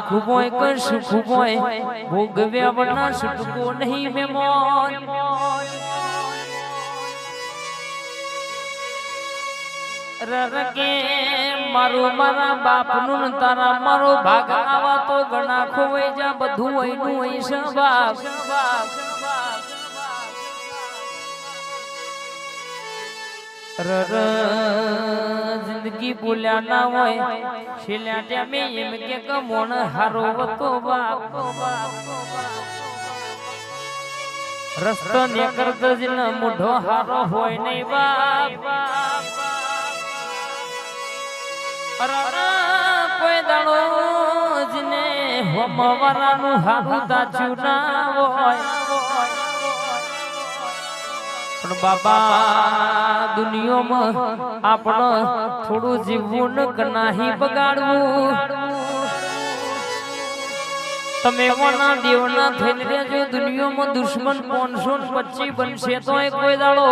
દુઃખ હોય કે સુખ હોય ભોગવ્યા વના છૂટકો નહીં મેમોન રરકે મારું મારા બાપનું ને તારા મારો ભાગ આવા તો ઘણા ખોવાઈ જા બધું હોયનું હોય સબાબ જિંદગી બોલ્યા ના હોય છેલ્લા ટાઈમે એમ કે કમોણ હારો વતો બાપ રસ્તો ને કરતો જ ન મોઢો હારો હોય નહીં બાપ કોઈ દાડો જને હોમવારાનું હારું તાચું ના હોય પણ બાબા દુનિયામાં આપણો થોડું જીવવું ન કનાહી બગાડવું તમે કોના દેવના થઈને રહેજો દુનિયામાં દુશ્મન 525 બનશે તો કોઈ દાડો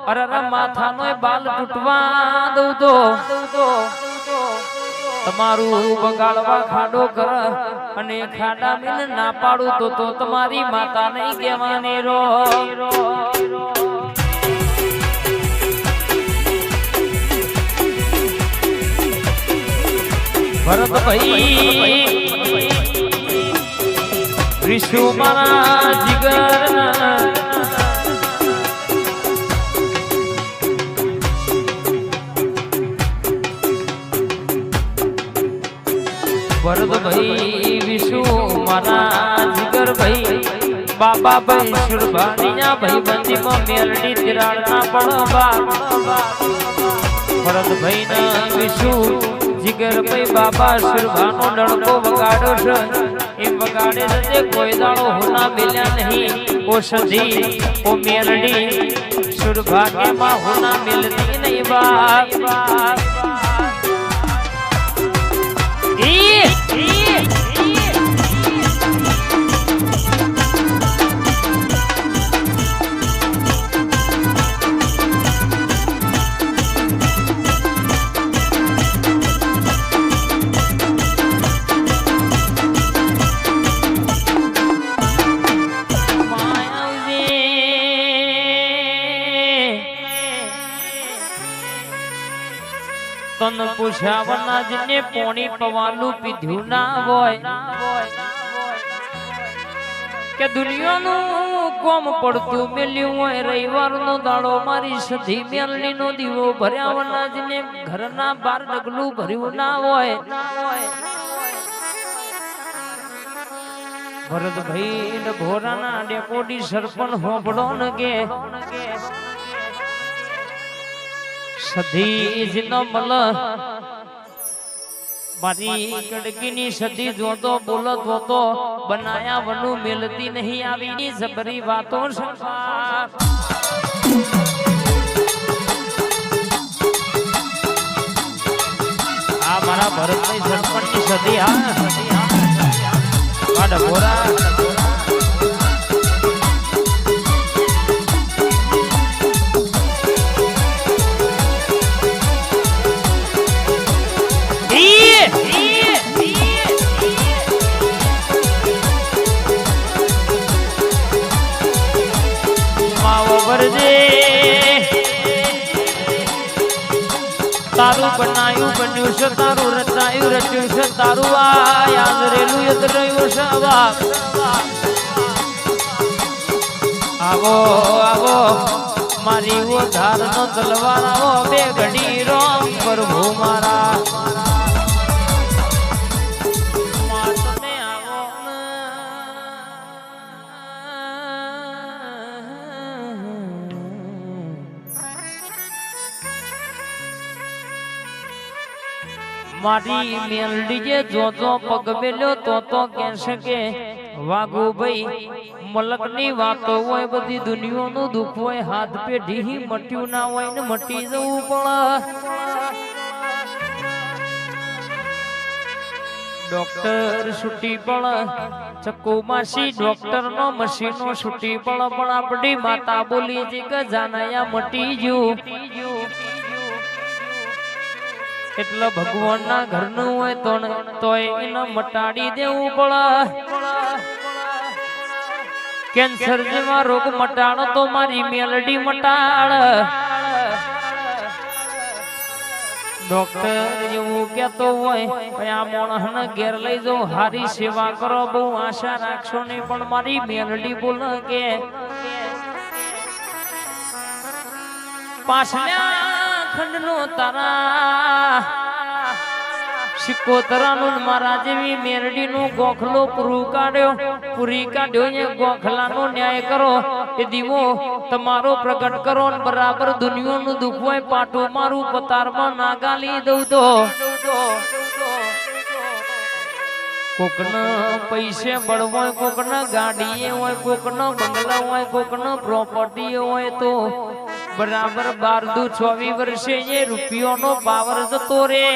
અરે માથાનો બાલ તૂટવા દઉં તો તમારું બગાડવા ખાડો કર અને ખાડા મેં ના પાડું તો તમારી માતા નહીં કહેવાની રો ભરતભાઈ વિષ્ણુ મારા જીગર ભરતભાઈ વિષ્ણુ મારા જીગર ભાઈ બાબા ભાઈ સુરભાણીયા ભાઈ બંધીમાં મેલડી તિરાડના પડવા ભરતભાઈ ના વિષ્ણુ જીગર ભાઈ બાબા સુરભાનો ડણકો વગાડો છે એ વગાડે છે કોઈ દાડો હોના મિલ્યા નહીં ઓ સધી ઓ મેલડી સુરભાગ્યમાં હોના મિલતી નહીં બાપ તન પૂછાવના જને પોણી પવાલું પીધું ના હોય કે દુનિયાનું કોમ પડતું મેલ્યું હોય રવિવારનો દાડો મારી સધી મેલની નો દીવો ભર્યાવના જને ઘરના બાર ડગલું ભર્યું ના હોય ભરતભાઈ ને ભોરાના ડેપોડી સરપંચ હોબળો ને કે સધી જીનો મલ મારી કડકીની સધી જોતો બોલત હોતો બનાયા વનું મેલતી નહીં આવી જબરી વાતો આ મારા ભરતભાઈ સરપંચની સધી હા ડભોરા તારું બનાયું બન્યું છે તારું રચાયું રચ્યું છે તારું આ યાદ રેલું યદ રહ્યું છે આવો આવો મારી વો ધારનો તલવાર આવો બે ઘડી રોમ પ્રભુ મારા મારી મેલડી જે જોજો પગ મેલ્યો તો કહેશે કે વાગુ ભાઈ મલકની વાતો હોય બધી દુનિયાનું દુઃખ હોય હાથ પેઢી મટ્યું ના હોય ને મટી જવું પડે ડોક્ટર છૂટી પડે ચક્કુ માસી ડોક્ટર નો મશીનો છૂટી પડે પણ આપણી માતા બોલી છે કે જાનયા મટી ગયું એટલે ભગવાનના ઘરનું હોય તોય એને મટાડી દેવું પડે. કેન્સર જેવા રોગ મટાડો તો મારી મેલડી મટાડ. ડોક્ટર એવું કેતો હોય આ મોણસને ઘેર લઈ જાઓ, હારી સેવા કરો, બહુ આશા રાખશો નહીં, પણ મારી મેલડી બોલે કે પાછલા ખંડનો તારા સિકોતરાનું મારા જેવી મેરડીનું ગોખલો પૂરી કાઢ્યો ને ગોખલાનો ન્યાય કરો. એ દીવો તમારો પ્રગટ કરો ને બરાબર દુનિયાનું દુઃખ હોય પાટું મારું પતારમાં ના ગાલી દઉં તો કોકના પૈસે બળવો હોય, કોકના ગાડીએ હોય, કોકનો બંગલા હોય, કોકનો પ્રોપર્ટી હોય તો બરાબર 12-24 વર્ષે એ રૂપિયોનો પાવર જતો રે.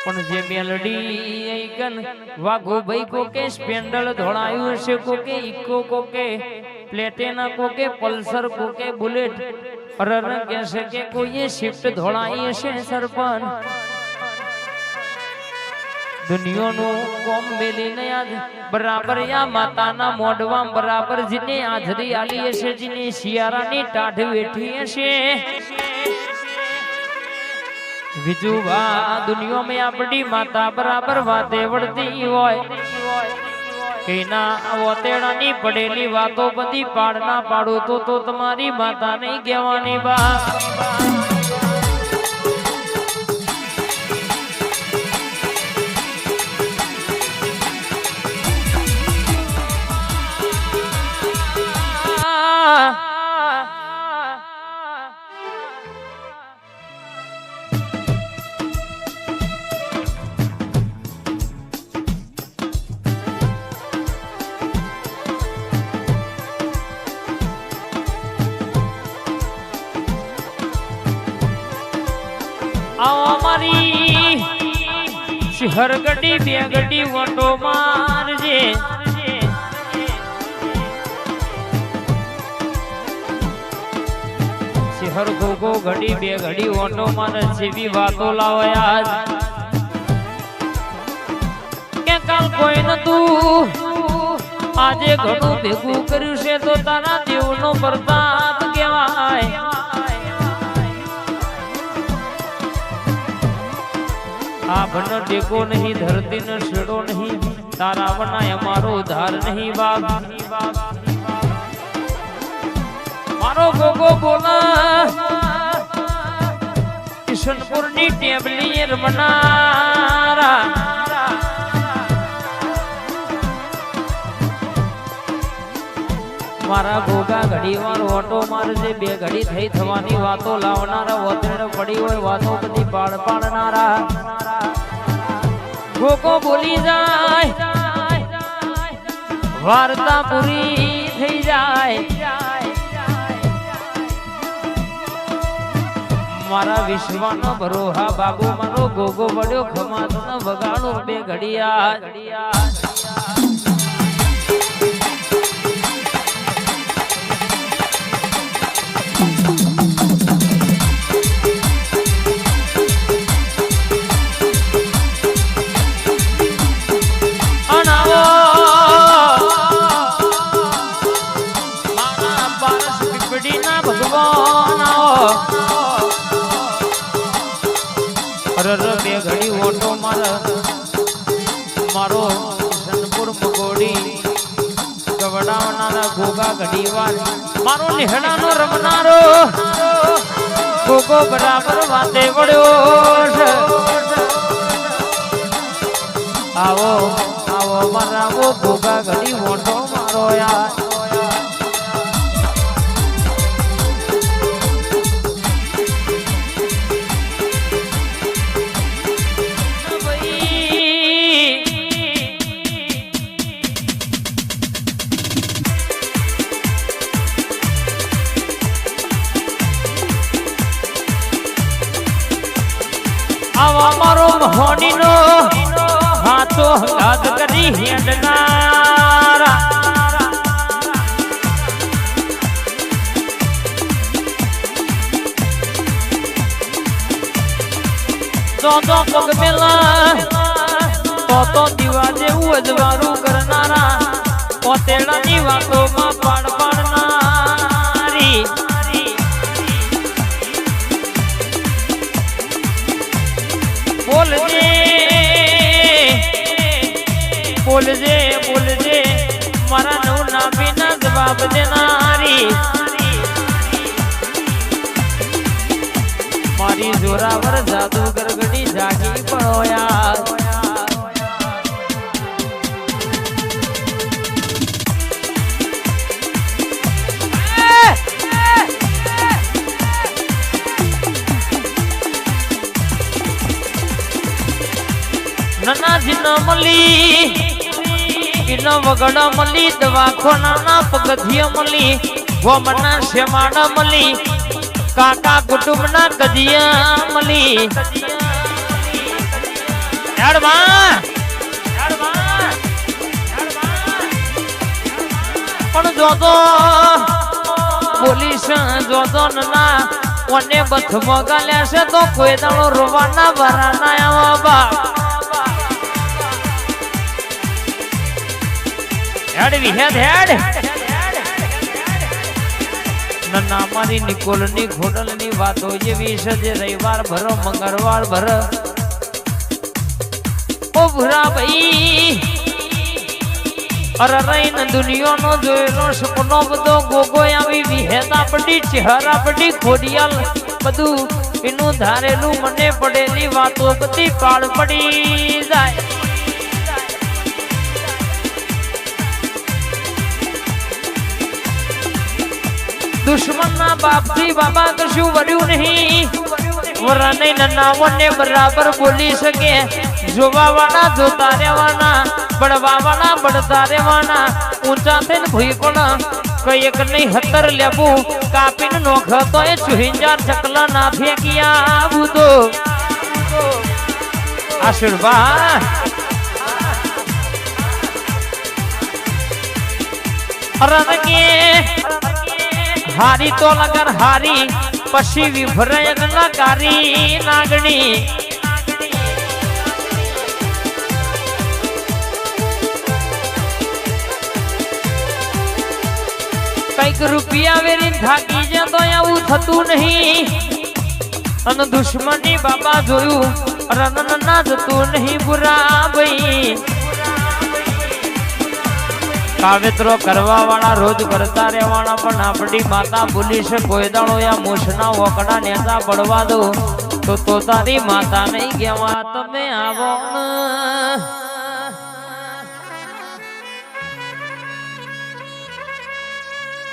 પણ જે મેલડી વાઘો ભાઈ કોકે સ્પેન્ડલ ધોળાયું હશે, કોકે ઇકો, કોકે પ્લેટિના, કોકે પલ્સર, કોકે બુલેટ કહેશે કે કોઈએ શિફ્ટ ધોળાઈ હશે. સરપંચ દુનિયાનું કોમ મેલીને આજ બરાબર યા માતાના મોઢવા બરાબર જીને હાજરી આલી હશે, જીને શિયાળાની ટાઢ વેઠી હશે. બીજું દુનિયામાં આપણી માતા બરાબર વાતે વળતી હોય કે ના વતેડાની પડેલી વાતો બધી પાડ ના પાડો તો તમારી માતા નહીં કહેવાની બા. અમારી શિહર ગડી બે ગડી વટો મારજે. શિહર ગોગો ઘડી બે ઘડી વટો માર જેવી વાતો લાવ્યા કે કાલ કોઈ નતું, આજે ઘણું ભેગું કર્યું છે તો તારા દેવનો પ્રતાપ કહેવાય. આ ભન ટેકો નહીં, ધરતી ન છેડો નહીં, તારા વનાય અમારો ધાર નહીં બાપ. મારો ગોગો બોલા કિશનપુરની ટેબલી રમનારા મારા ગોગા ઘડી વાર ઓટો મારજે, બે ઘડી થઈ થવાની વાતો લાવનારા, વતેડ પડી હોય વાતો બધી પાડ પાડનારા. ગોગો બોલી જાય વાર્તા પૂરી થઈ જાય. મારા વિશ્વનો ભરોહા બાબુ મારો ગોગો વડ્યો ખમાત ન વગાડો બે ઘડિયા. બે ઘડી ઓટો મારો સનપુર મગોડી ગવડાવનારા ગોગા ઘડી વાર મારો નિહણાનો રમનારો ગોગો બરાબર વાતે વળ્યો. આવો આવો મારા ગોગા ઘડી ઓટો મારો યાર. આવા મારો મહોનીનો હાથો હંગાત કરી હેડનારા તો પગ મેલા તો દીવા જેવું અજવાળું કરનારા પોતેડાની વાતોમાં પાડ પાડનારી બોલજે બોલજે બોલજે મારા નવ નાભીના જવાબ દેનારી મારી જોરાવર જાદુગર ગડી જાગી પડોયા નના જીન મલી ઇન વગડ મલી દવાખોના પગથિયા મલી ગોમના શેમાડા મલી કાકા કુટુંબના કજિયા મલી પણ જોતો પોલીસ જોતો ના કોને બથમો ગાલ્યા છે તો કોઈ દાડો રોવાના વરાના આવા બા હેડ નન્ના મારી નિકોલની ઘોડલની વાતો જેવી છે જે રવિવાર ભરો મંગળવાર ભર ઓ ભૂરા ભાઈ અરે રહીને દુનિયાનો જોયેલો સપનો બધો ગોગો આવી વિહેતા પડી ચહેરા પડી ખોડિયાલ બધું એનું ધારેલું મને પડેલી વાતો બધી કાળ પડી જાય દુશ્મનના બાપથી બાબા કશું વર્યું નહીં વરાને નનાવને બરાબર બોલી શકે જોવાવાળા જોતા રહેવાના બળવાવાળા બળતા રહેવાના ઊંચા થઈને ભૂઈ પણ કઈક નહીં હતર લેવું કાપીને નોખતો એ ચુહિંજાર ચકલા ના ફેંકિયા આવું તો આશીર્વાદ અરનકે હારી તો લગન હારી પછી વિભરાય નગારી નાગણી કઈક રૂપિયા વેરી થાકી જતો આવું થતું નહીં અને દુશ્મની બાબા જોયું રનન ના જતું નહીં બુરા ભાઈ કાવેત્રો કરવા વાળા રોજ કરતા રહેવાના પણ આપણી માતા ભૂલી છે કોઈ દાડો યા મૂછના વકડા નેતા પડવા દો તો તારી માતા નહીં કહેવા તમે આવો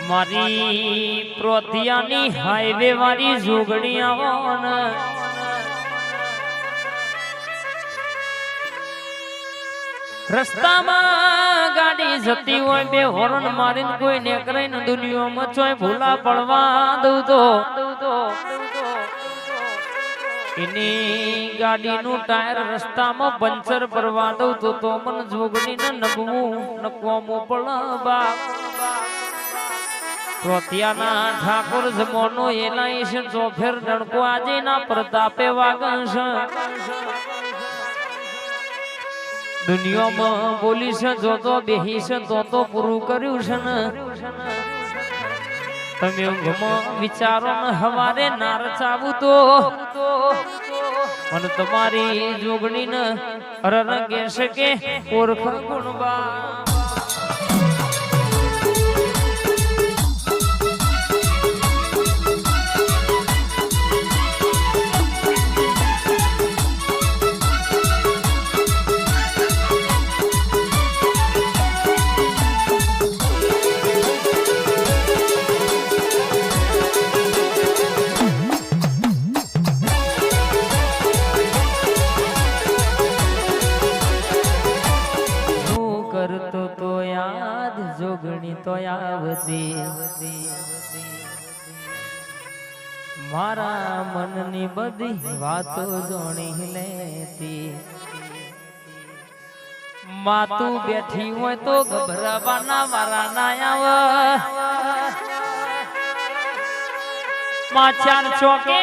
મારી પ્રોતિયાની હાઈવે વાળી જોગણી આવો ને રસ્તામાં ગાડી જતી હોય બે હોર્ન મારીને કોઈ નેકરાઈને દુનિયામાં ચોય ભૂલા પડવા દઉં તો એની ગાડીનું ટાયર રસ્તામાં પંચર ભરવા દઉં તો મન જોગણીને નબવું નકવામું પડવા પ્રોતિયાના ઠાકોર જમોનો એલાઈ છે ચોફેર ડણકો આજે ના પ્રતાપે વાગશ દુનિયામાં બોલી છે જોતો બેહી છે તો પૂરું કર્યું છે ને તમે ઊંઘમાં વિચારો ને હવારે નાર ચાવું તો અને તમારી જોગણી ને રંગે છે કે ઓળખ ગુણબા જોગણી તો આવતી મારા મનની બધી વાતો જોણી લેતી માતું બેઠી હોય તો ગભરાવાના વારા ના આવે ચાર ચોકે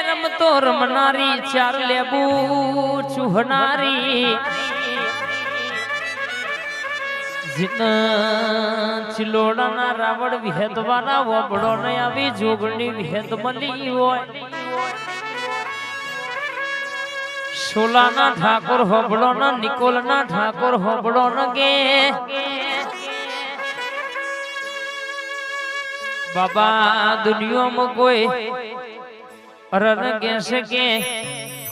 રમતો રમનારી ચાર લેબુ ચૂહનારી ચિલોડાના રાવણ વિહેતવાના વબડો ને આવી જોગણી વિહેત મળી હોય સોલાના ઠાકોર હોબળો ના નિકોલના ઠાકોર હોબળો ન ગે બાબા દુનિયામાં કોઈ અરન કેસે કે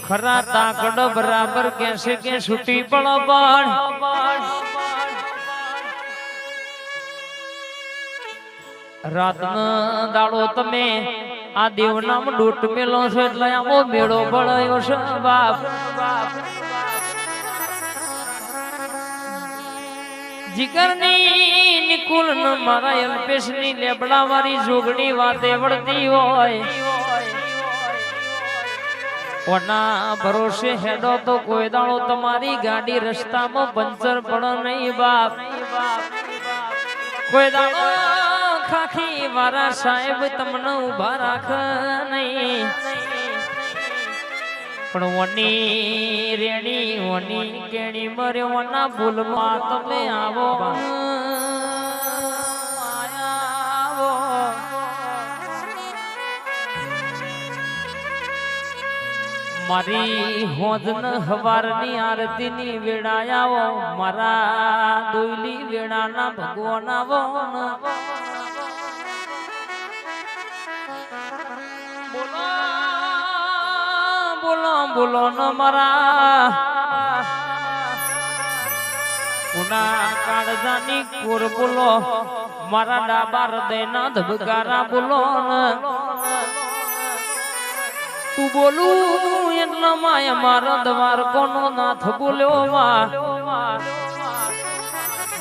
ખરા તાકડ બરાબર કેસે કે છૂટી પડો પણ રાતનો દાડો તમે આ દેવનામ ડોટ મેલો છો એટલે આમો મેળો ભળાયો છે બાપ જીગરની નિકુલ ન મારા અલ્પેશની લેબડા વાળી જોગણી વાતે વળતી હોય ઓના ભરોસે હેડો તો કોઈ દાડો તમારી ગાડી રસ્તામાં પંચર પડે નહીં બાપ કોઈ દાડો ખાખી મારા સાહેબ તમને ઉભા રાખ નહીં પણ ઓની રેણી ઓની કેણી મરે ઓના ભૂલમાં તમે આવો મારી હોજન હવારની આરતીની વેળાયાવો મારા દોયલી વેળાના ભગવાન આવો બોલો બોલો ન મારા ઉના કાળજાની કોર બોલો મારા ડાબા હૃદયના ધબકારા બોલો તું બોલું એટલો માય મારા દ્વાર કોનો નાથ બોલ્યો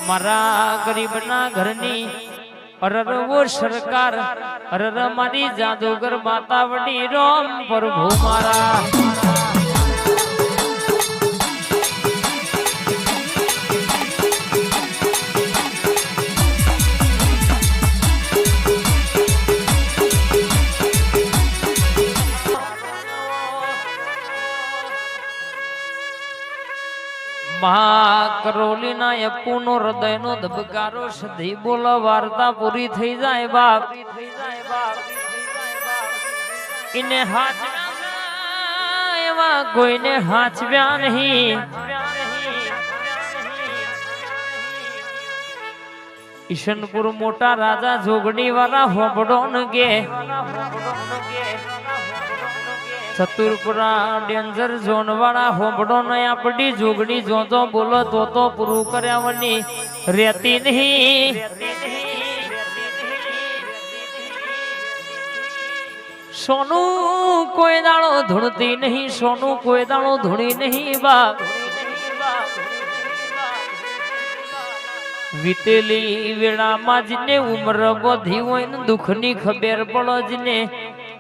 મારા ગરીબના ઘરની અરરવો સરકાર અરર મારી જાદુગર માતા વડી રામ પ્રભુ મારા કરોલીના અપુનો હૃદયનો ધબકારો સધી બોલો વાર્તા પૂરી થઈ જાય બાપ ઇને હાચવ્યા એવા કોઈને હાચવ્યા નહીં ઈશનપુર મોટા રાજા જોગણી વાળા હોબડો ન ગે ચતુરપુરા ડેન્જર ઝોન વાળા હોબડો ને આપડી જોગણી જોજો બોલો તો પૂરું કર્યાવની રહેતી નહીં સોનું કોઈ દાડો ધૂણતી નહીં સોનું કોઈ દાડો ધૂણી નહીં બાપ વીતેલી વેળામાં જને ઉમર બોધી હોય ને દુઃખની ખબર પડો જને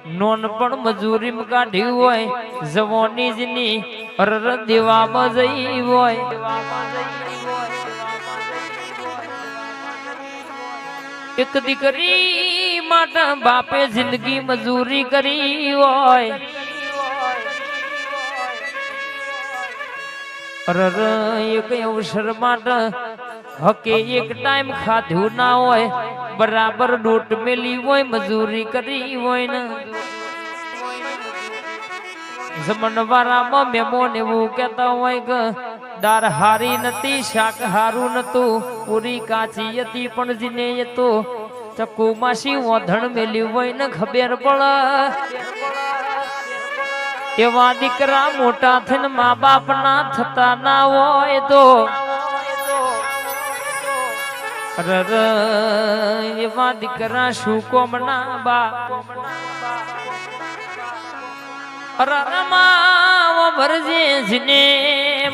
નોન પણ મજૂરી કાઢી હોય જવાની જની અરર દેવામાં જઈ હોય એક દીકરી માટે બાપે જિંદગી મજૂરી કરી હોય અરર એક અવસર માટે હકે એક ટાઈમ ખાધું ના હોય બરાબર ડોટ મેલી હોય મજૂરી કરી હોય ને જમણવારામાં મેમોન એવું કહેતા હોય કે દાળ હારી નથી શાક હારું નતું પૂરી કાચી હતી પણ જીને એ તો ચક્કુ માસી ઓધણ મેલી હોય ને ખબર પડે એવા દીકરા મોટા થઈને મા બાપ ના થતા ના હોય તો એવા દીકરા શું કોમના બા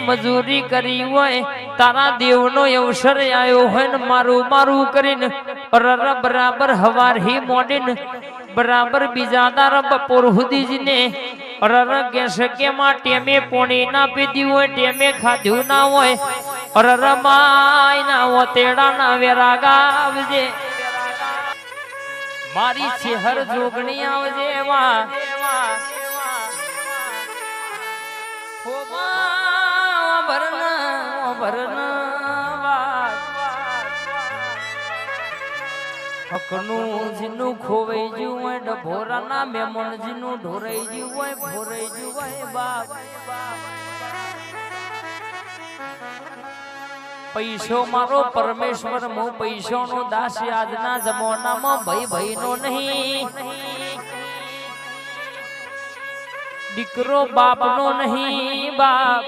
મજૂરી કરી હોય તારા દેવનો અવસર આવ્યો હોય ને મારું મારું કરીને બરાબર હવાર હી મોડીને બરાબર બીજા દાર બપોર સુધીને કેસે કે માં ટેમે પોણી ના પીધી હોય ટેમે ખાધું ના હોય માય ના ઓતેડા ના વેરાગા આવજે મારી ચેહર જોગણી આવજે હકનું જીનું ખોવાઈ ગયું હોય ડભોરાના મેમણ જીનું ઢોરાઈ ગયું હોય ભોરાઈ ગયું હોય બાપ પૈસો મારો પરમેશ્વર હું પૈસોનો દાસ આજના જમાનામાં ભાઈનો નહીં દીકરો બાપનો નહીં બાપ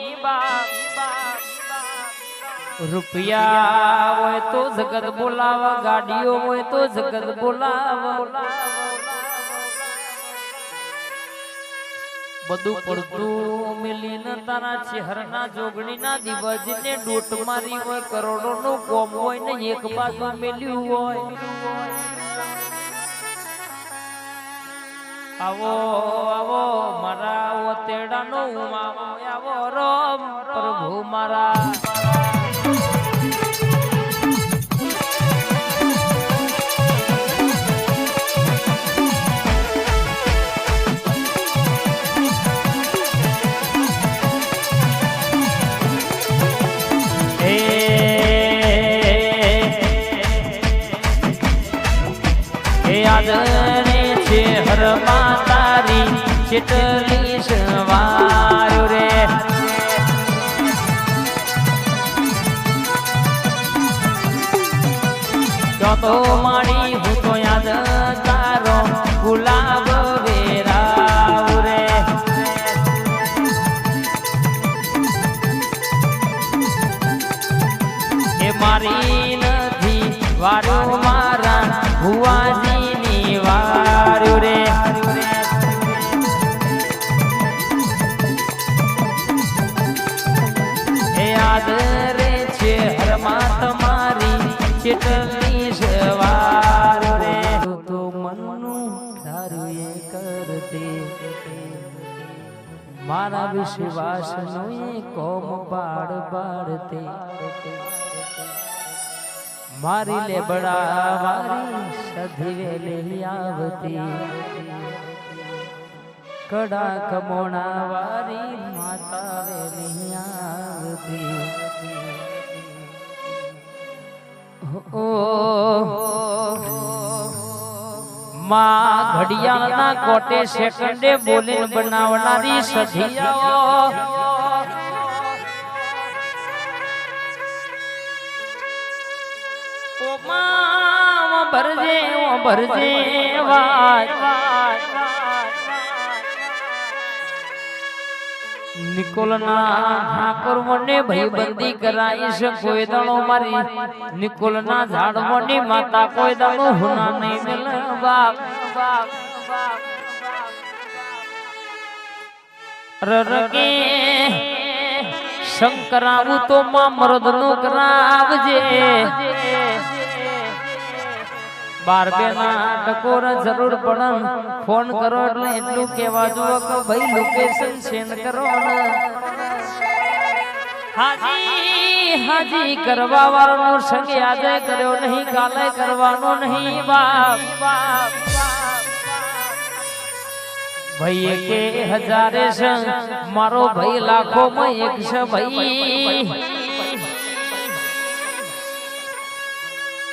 રૂપિયા હોય તો જગત બોલાવા ગાડીઓ હોય તો જગત બોલાવા બધું પડતું મિલીને તારા ચહેરના જોગણીના દિવસને ડોટ મારી હોય કરોડોનું કોમ હોય ને એક બાજુ મેલ્યું હોય આવો આવો મારા ઓતેડાનો આવો રામ પ્રભુ મારા હર માતારી ચેટલી સવાયો રે તો મારી હું તો યાદ તારો ગુલાબ વેરાવ રે એ મારી નથી વારો મારા ભુવાજીની વાર્યો રે એ યાદ રે છે હરમાં તમારી ચેટલી સવાર રે તો મનનું ધારું એ કરતે મારા વિશ્વાસનો એ કોમ બાળ બાળતે મારી લેબડા વારી સધીવેલી આવતી કડા કમોણા વારી માતા વેલી આવતી માં ઘડિયાળના કોટે સેકન્ડે બોલીને બનાવનારી સધિયાઓ ભરજે ભરજે નિકોલના ઠાકોર મને ભાઈબંધી કરાઈશ કોઈ દાડો મારી નિકોલના ઝાડવાની માતા કોઈ દાડો હુના નહીં મેલ બાપ રરકે શંકરાવું તો માં મરદનું કરાવજે બાર બેના ટકોર જરૂર પડન ફોન કરો એટલે એટલું કેવા જો કે ભાઈ લોકેશન સેન્ડ કરો ને હાજી કરવા વાળાનો સંગ આજે કર્યો નહીં કાલે કરવાનો નહીં બાપ ભાઈ કે હજારે છે મારો ભાઈ લાખો માં એક છે ભાઈ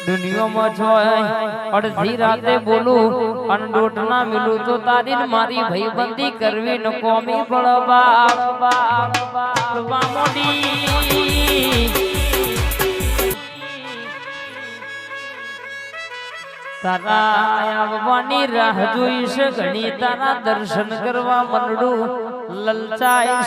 દુનિયામાં જોય અડધી રાતે બોલું અને ડોટ ના મિલું તો તારી મારી ભાઈબંધી કરવી ન કોમી પડવા મોડી તારા આવવાની રાહ જોઈશ ઘણી તારા દર્શન કરવા મંડું લલચાય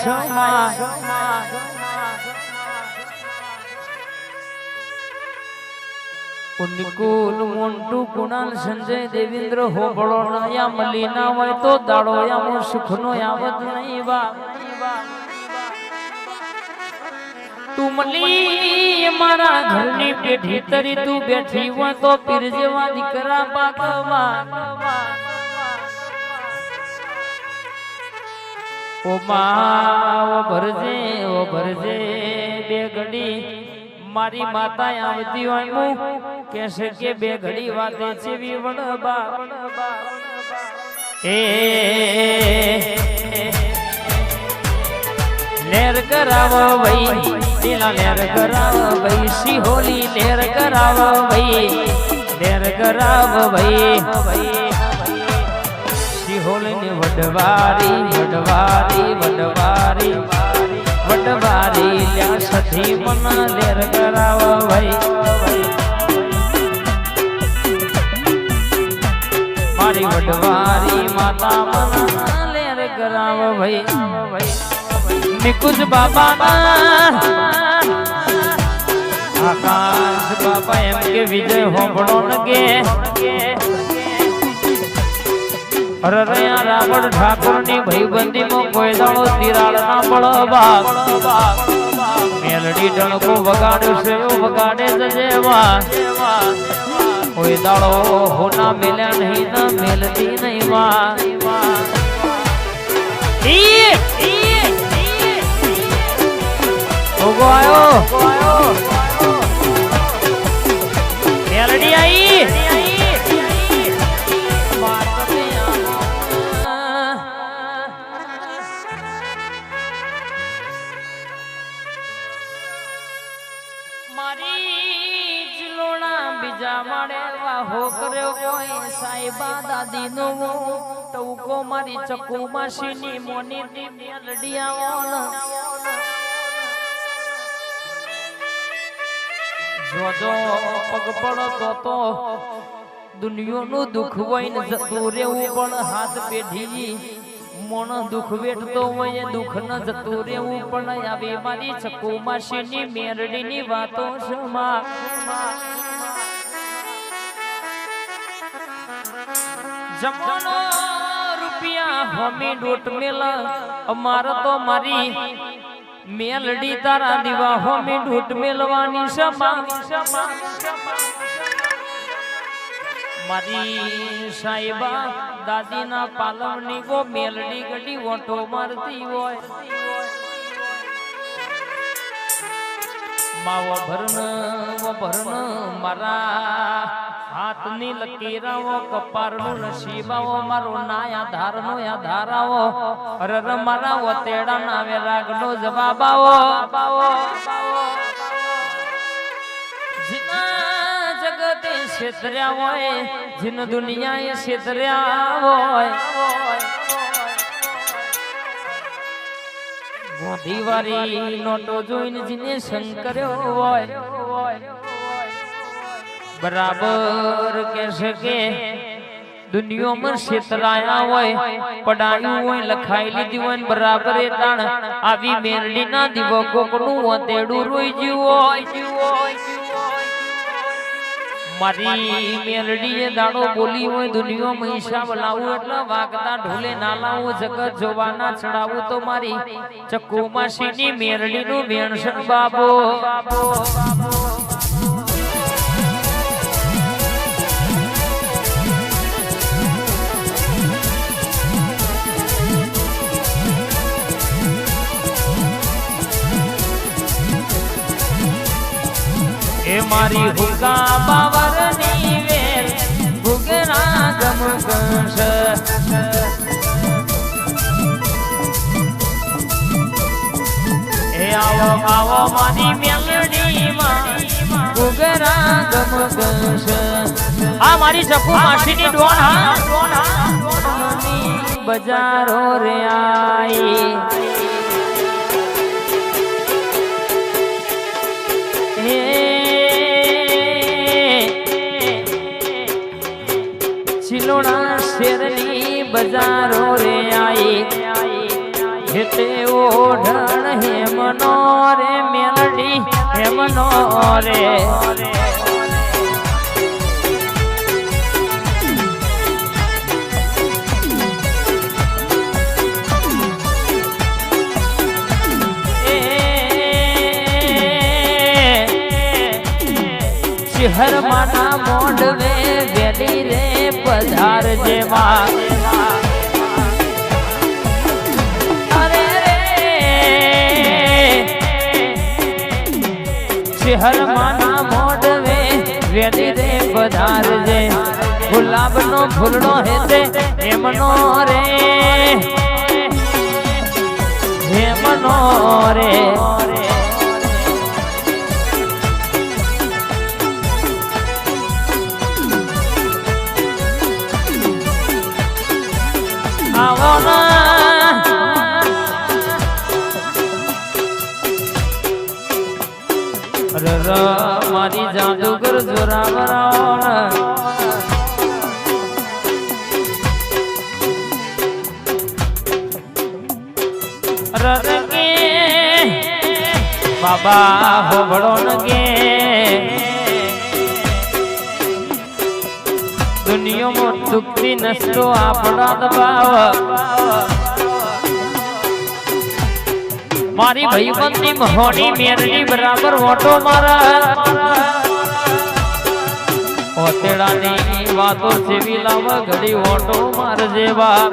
નિકુલ મોન્ટુ કુણાલ સંજય દેવેન્દ્ર હોબળો નયા મલીના હોય તો દાડો યામો સુખનો આવત નહીં બાપ તું મલી મારા ઘરની પેઠી તરી તું બેઠી હોય તો પીર જેવા દીકરા પાકવા ઓ માં ઓ ભરજે બે ઘડી મારી માતા આવતી હોય હું કેસે કે બે ઘડી વાતે ચેવી વણબા એ કરાવ ભાઈ લીલા લેર કરાવ ભાઈ સિહોલી લેર કરાવ ભાઈ લેર કરાવ ભાઈ સિહોલી ની વડવારી વડવારી વડવારી વડવારી લ્યા સધી મન લેર કરાવ ભાઈ મારી વડવારી માતા મન લેર કરાવ ભાઈ નિકુંજ બાબા આકાશ બાબા એમ કે વિજય હોંભળો નગે અરરયા રાવણ ઠાકોર ની ભાઈબંધી માં કોઈ દાડો તિરાડ ના પડ બાપ મેલડી ડણકો વગાડ્યો છે વગાડે જજેવા કોઈ દાડો હોના મેલ્યા નહીં ના મેલતી નહીં માં ઓગો આયો મેલડી આઈ સાહેબા દાદી નો ટવકો મારી ચકુ માસીની મોની ની મેલડી આવો જોજો પગ પડતો તો દુનિયાનું દુઃખ હોય ને જતું રહેવું પણ હાથ પેઢી મોણ દુઃખ વેઠતો હોય દુઃખ ન જતું રહેવું પણ આવી મારી ચકુ માસીની મેરડીની વાતો સમા જમવાનો રૂપિયા હમી ડોટ મેલા અમાર તો મારી મેલડી તારા દીવા હમી ડોટ મેલવાની સમા મારી સાહેબા દાદીના પાલવની ગો મેલડી ગડી ઓટો મારતી હોય માવો ભરણ મારા હાથની લકીરાઓ કપારનું નસીબાઓ મારો નાયા ધારનો યાધારાઓ અરર મારા વતેડા નાવે રાગનો જવાબ આવો જીના જગતે છેતર્યા હોય જીન દુનિયાએ છેતર્યા હોય ગોધીવારી નોટો જોઈને જીને શંકર્યો હોય બરાબર કહેશે કે દુનિયામાં છેતરાયા હોય પડાયું હોય લખાઈ લીધી હોય બરાબર એ તાણ આવી મેરડી ના દીવો કોકનું વતેડું રોઈ ગયું હોય મારી મેરડીએ દાડો બોલી હોય દુનિયામાં હિસાબ લાવું એટલે વાગતા ઢોલે ના લાવું જગત જોવાના ચડાવું તો મારી ચક્કુ માસીની મેરડીનું વેણસન બાબો એ મારી હુકા બાવરની વેર ભૂગરા ગમગશ એ આવો આવો મારી મેલડીમાં ભૂગરા ગમગશ આ મારી ચકુ માસીની ડોન હા બજારો રે આઈ ચિલોડા શેરની બજારો રે આઈ હેતે ઓઢણ હેમનો રે મેલડી હેમનો રે હર માના મોઢવે વેલી રે પધાર જેવા અરે રે હર માના મોઢવે વેલી રે પધાર જે ગુલાબ નો ફૂલનો હેતે હેમનો રે હેમનો મનો રે આવો મારી જાદુગર જોરાવરાવ રરગે બાબા હોબળો નગે દુનિયામાં દુખતી નસતો આપણા દબાવ મારી ભાઈબંધી મહોની મેરડી બરાબર ઓટો મારા ઓતેડાની વાતો સેવી લાવ ઘડી ઓટો માર જેવા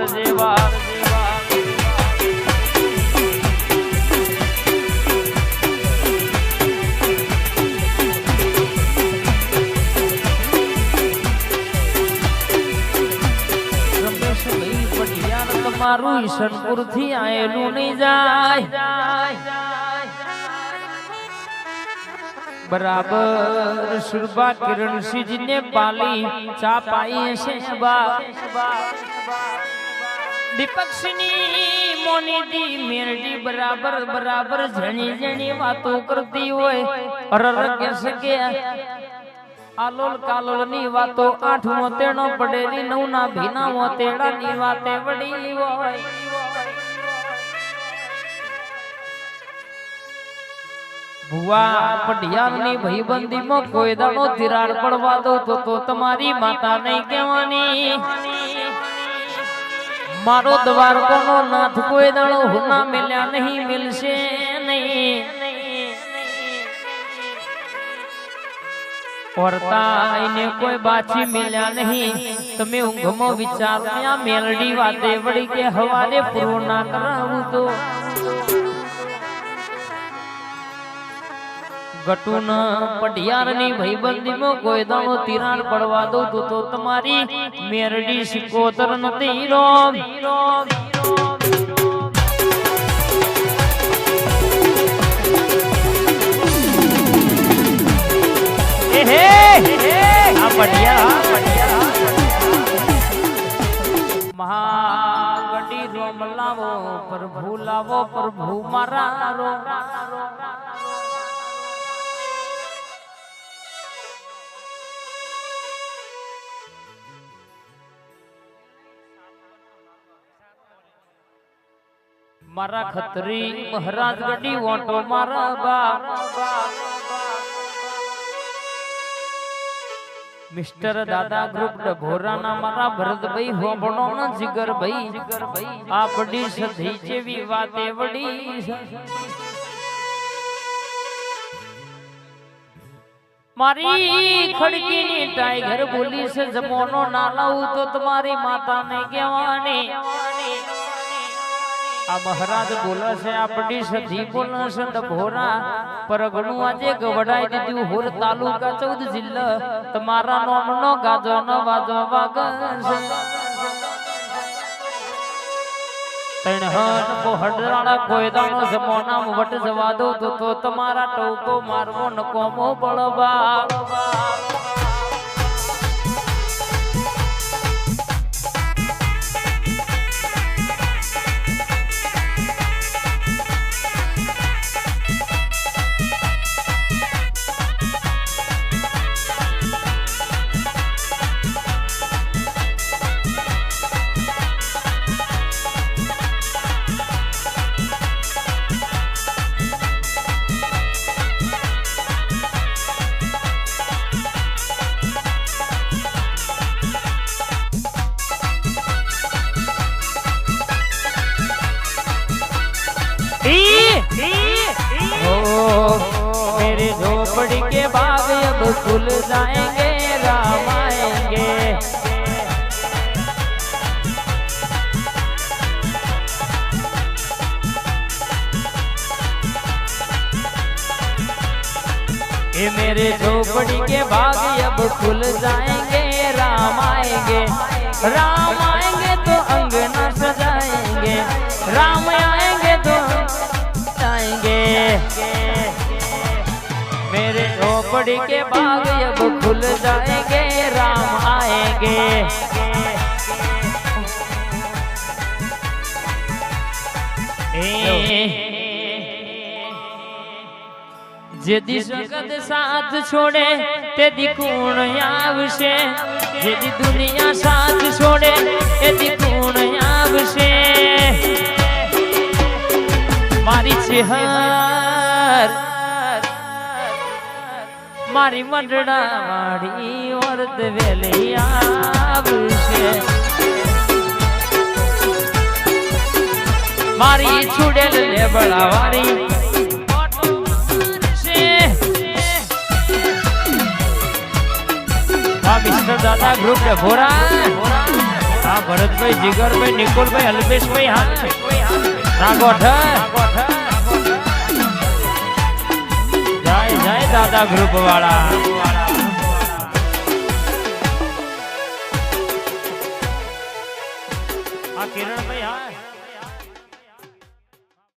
મારું ઈશનપુર થી આયેલું નહીં જાય બરાબર સુરબા કિરણસિંહ ને પાલી ચા પાઈ હશે દીપકસિંહની મોનીદી મેરડી બરાબર જણી વાતો કરતી હોય અરર કે સકે આલોલ કાલોલ ની વાતો 8 મોતેણો પડેલી 9 ના ભીના મોતેડા ની વાતે વડી હોય ભુવા પઢિયાર ની ભાઈબંધી માં કોઈ દાડો તિરાડ પડવા દો તો તમારી માતા નહીં કહેવાની મારો દ્વારકો નો નાથ કોઈ દાડો હુના મિલ્યા નહીં મિલશે નહીં औरता इने कोई बाची मिल्या नहीं तमे ऊंघमो विचार में मेलडी वाते वड़ी के हवाले पूरो ना कराऊं तो गटून पढ़ियारनी भाईबंदी में कोई दानो तिराड़ पड़वा दो तो तुम्हारी मेरडी सिकोतर नती रो महागढ़ी रोम लावो प्रभु मारा रो मारा खतरी महाराज गढ़ी वोटो मारा बा मिस्टर दादा ग्रुप डभोरा ना मारा भरत भाई होबड़ो ना जिगर भाई आ बड़ी सधी जेवी वाते बड़ी मारी खड़की नी टाइगर बोली से जमोनो ना लाऊ तो तुम्हारी माता ने कहवानी आ महाराज बोला से आपड़ी सधी बोला से डभोरा परगणु आजे गवड़ाई दीदी होर तालुका 14 जिल्ला तुम्हारा नोमनो गाजो न वाजो वागन तणहन को हडराड़ा कोई दानो जमोना वट जवा दो तो तुम्हारा टोको मारवो न कोमो बळबा मेरे झोपड़ी के बाग अब खुल जाएंगे राम आएंगे ये मेरे झोपड़ी के बाग अब खुल जाएंगे राम आएंगे तो अंगना सजाएंगे राम आएंगे तो के बाग अब खुल जाएंगे, राम आएंगे। जेदी जगत साथ छोड़े तेदी कूण आवशे, जेदी दुनिया साथ छोड़े तेदी कूण आवशे। मारी चेहर मारी मंडड़ा वाड़ी और वेले आवशे। मारी छुड़ेल ले बड़ा वारी मिस्टर दादा ग्रुप है भोरा। हाँ भरत भाई, जिगर भाई, निकोल भाई, अल्पेश भाई, हाँ रागोठ जय जय दादा ग्रुप वाला। हाँ किरण भाई, हाँ